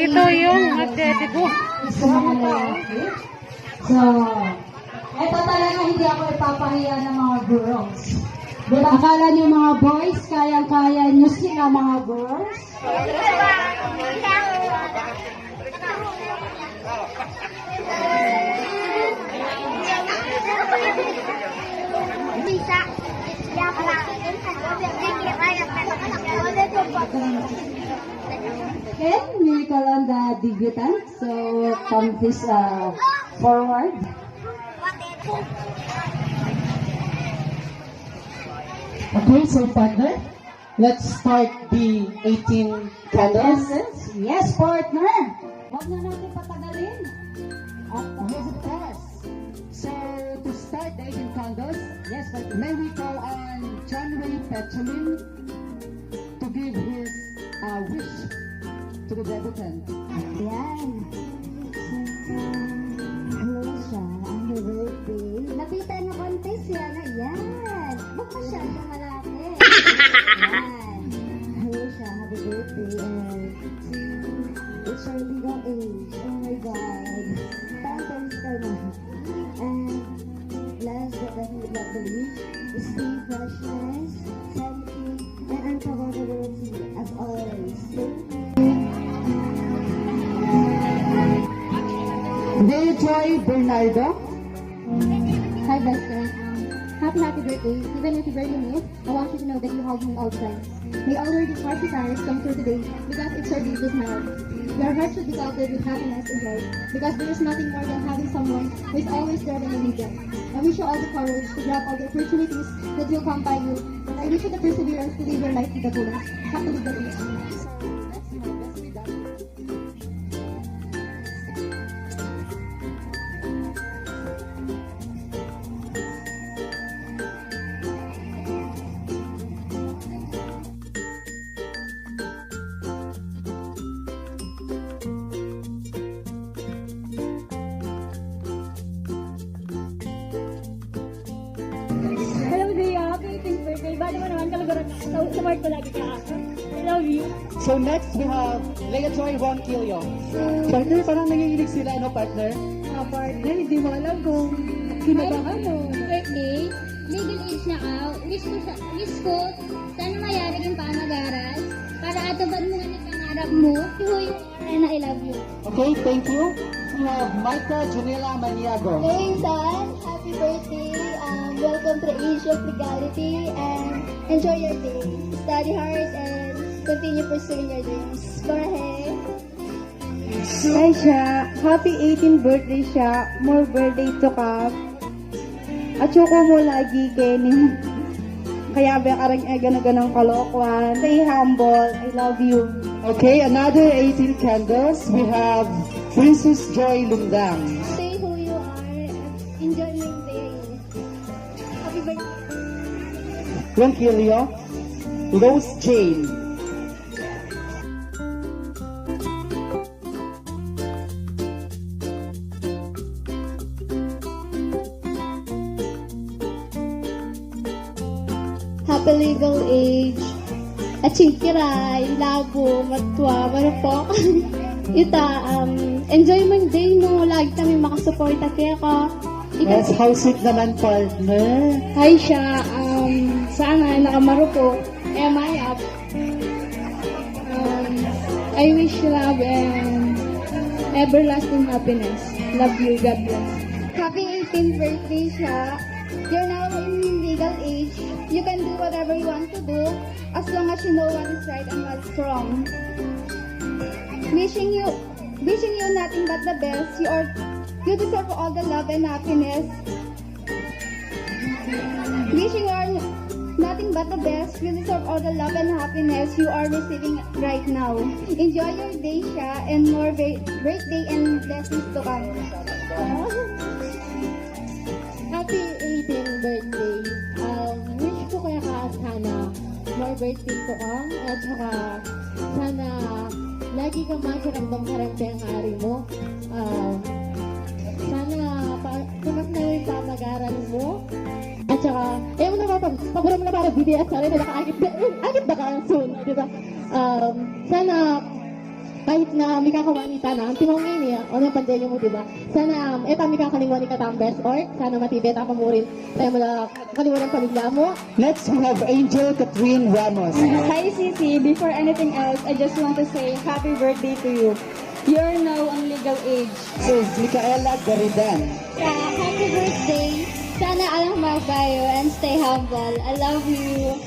Dito yung magdedibo. So, eto talaga hindi ako ipapahiya ng mga girls. Diba, akala niyo mga boys, kayang-kaya niyo sila mga girls? Okay, miracle on the debutant. So, come this forward. Okay, so partner, let's start the 18 candles. Yes, partner. Huwag na natin patagalin. Yes, of course. So, to start the 18 candles, Yes, partner. may we call on John Ray Petcholin to give his wish to the debutant. Yan. Hello siya. Happy birthday. Napita ng contest yan. Ayan. Ba't masyado malaki? Yan. Hello siya. Happy birthday. And it's our legal age. Oh my God. Parang ka na. And last but definitely not the least, stay freshness, sanity, and unforgettability as always. Joy Bernardo. Hi, best friend. Happy birthday. Even if you barely miss, I want you to know that you hug me all the time. May all your heart desires come true today because it's your day to smile. Your heart should be covered with happiness and joy because there is nothing more than having someone who is always there when you need them. I wish you all the courage to grab all the opportunities that will come by you, and I wish you the perseverance to live your life to the fullest. Happily birthday. Hello, Zia. Happy 18th birthday. Bali mo naman, kalagaran sa part ko lagi ka. I love you. So next we have Lea Joy Ronquillo. Partner, parang nanginginig sila, no partner? Partner, hindi mo alam kung kinabahan mo. Birthday, legal age na ka. Wish ko, sana mayari kang panag-aral para atubad mo na pangarap mo. Who you are and I love you. Okay, thank you. We have Micah Janela Maniago. Hey, son. Happy birthday. Welcome to the age of legality and enjoy your day. Study hard and continue pursuing your dreams. Bye. Hi siya. Happy 18th birthday siya. More birthday to come. At syoko mo lagi, Kenny. Kaya ba karang ganang kalokwan. Stay humble. I love you. Okay, another 18 candles. We have Princess Joy Lundang. Stay who you are and enjoy your day. Happy birthday. Ronquillo. Rose Jane. Happy legal age. At kiray, labo, matwa, marupok. Ita, enjoy mo yung day mo. Lagi kami makasuporta kaya ka. Yes, how sweet naman partner. Hi siya, sana nakamarupok. Mayap. I wish you love and everlasting happiness. Love you, God bless. Happy 18th birthday siya. You're now in legal age. You can do whatever you want to do as long as you know what is right and what's wrong. Wishing you nothing but the best. You deserve all the love and happiness. Wishing you are nothing but the best. You deserve all the love and happiness you are receiving right now. Enjoy your day siya and more birthday and blessings to come. Happy 18th birthday. Wish ko kaya ka sana more birthday to come at saka sana lagi kang masaramdam-karamte ang ari mo. Sana tumak na yung papag-aral mo. At saka, ayaw mo na paborang na para BTS na rin na nakaakit ba ka soon, di ba? Sana kahit na may kakawanita na, ang timong ini, o nang pandemya mo, diba? Sana, eta may kakaliwan ni katambes, or sana matibet ako mo rin, tayo mo na kaliwan ang pamilya mo. Next, we have Angel Catherine Ramos. Hi, Cici. Before anything else, I just want to say happy birthday to you. You're now on legal age. Sis Micaela Garidan. Happy birthday. Sana alam magbayo and stay humble. I love you.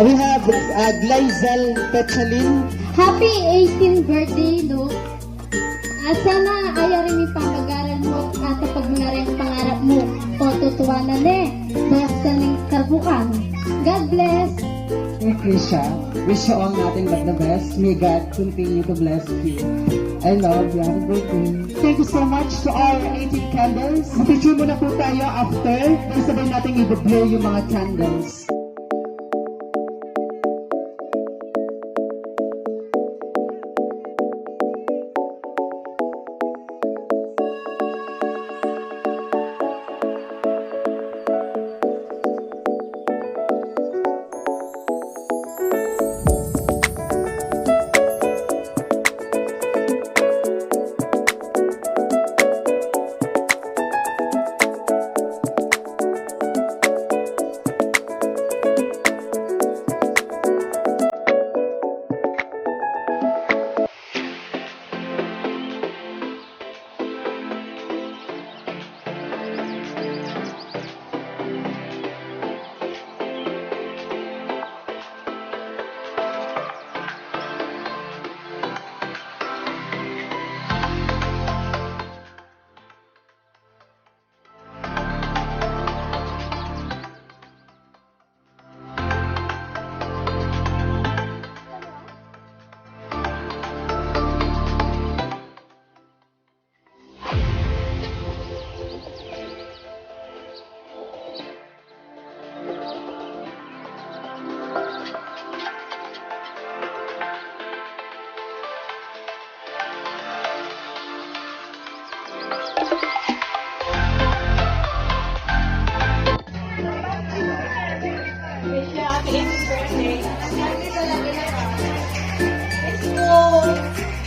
We have Glyzel Petchalin. Happy 18th birthday, Luke. At sana ayaw rin yung pag-aral mo at kapag mo na rin ang pangarap mo. O tutuwanan basta ng karbukan. God bless! Hey Krisha, wish you all nothing but the best. May God continue to bless you. I love you. Happy birthday. Thank you so much to our 18 candles. Mag-picture muna po tayo after. Sabay natin i-blow yung mga candles.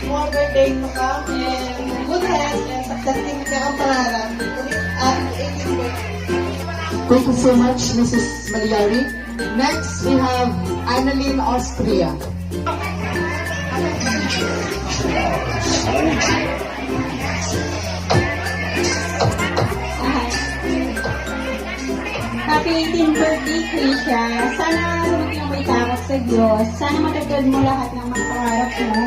More birthday to come and good health and successful ka ang pangarap at 18th birthday. Thank you so much, Mrs. Malyari. Next, we have Annalyn Austria. Happy 18th birthday, Krisha. Sana lumaki ang may takot sa Diyos. Sana matagad mo lahat ng mga pangarap mo.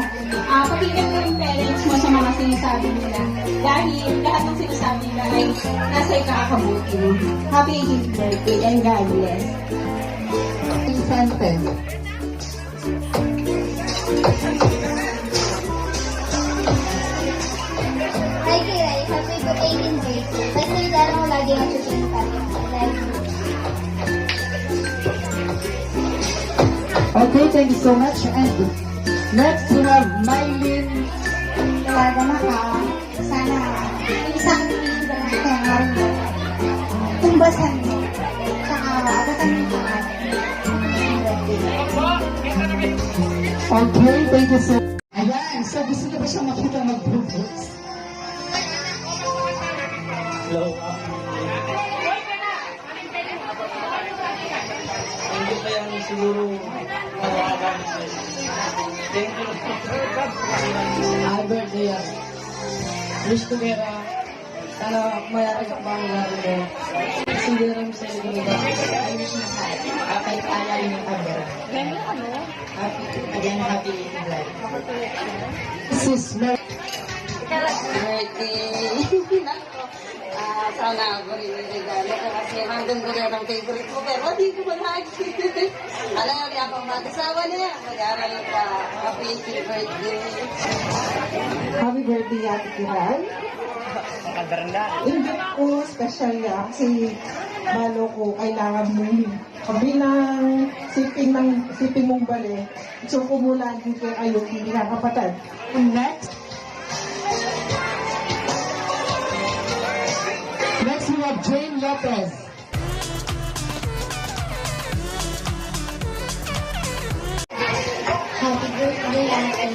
Pakinggan mo yung parents mo sa mga sinasabi nila. Dahil lahat ng sinasabi nila ay nasa ikakabuti mo. Happy 18th birthday and God bless. Infante. Hi, Kiray. Happy 18th birthday. Basta yung dara mo lagi ang susunod. I love you. Okay, thank you so much. And next, we have Mylene. Tawagan ka. Sana isang linggo na tengal mo. Tumbasan mo. Saka abatan mo ka. Okay, thank you so much. Ayan, so gusto niyo ba siyang makita mag-propose? Hello. Hindi pa yan siguro mawawagan siya. Thank you. Happy birthday yan. Wish ko kaya sana mayari ka pa ang laro mo. Hindi rin sa ito nito. I wish na kahit ayaw yung camera. Again, happy life. This is Mary. Birthday. sana ako rin yung regalo ko kasi hanggang ko rin ang favorite ko pero hindi ko malagi. Alam mo, di akong mag-asawa niya. Mag-aaral ka. Happy birthday. Happy birthday, Ate Kiran. Hindi ko special niya kasi malo ko kailangan mong kabilang siping mong bali. So, kumulan din kay ayo, hindi nakapatad. Next. Next we have Jane Lopez. Happy birthday, Ate.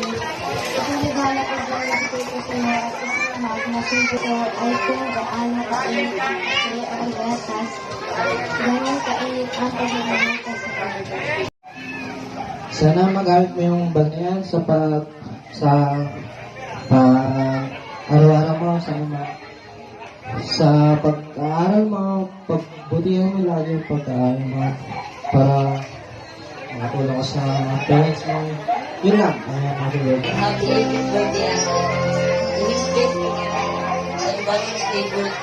Isinigala ko dyan na ito ko sa mga kasama na sige ko ay kung gaano kainit kaya ang gatas. Ganyan kainit ang pagmamahal sa pagkakas. Sana magamit mo yung bag na yan sa araw-araw mo, sa pag-aaral mo, pagbutihan mo lagi yung pag-aaral mo para makatulong ka sa mga parents mo. Yun lang. Happy birthday. Happy birthday. In-expect ko sa ibang favorite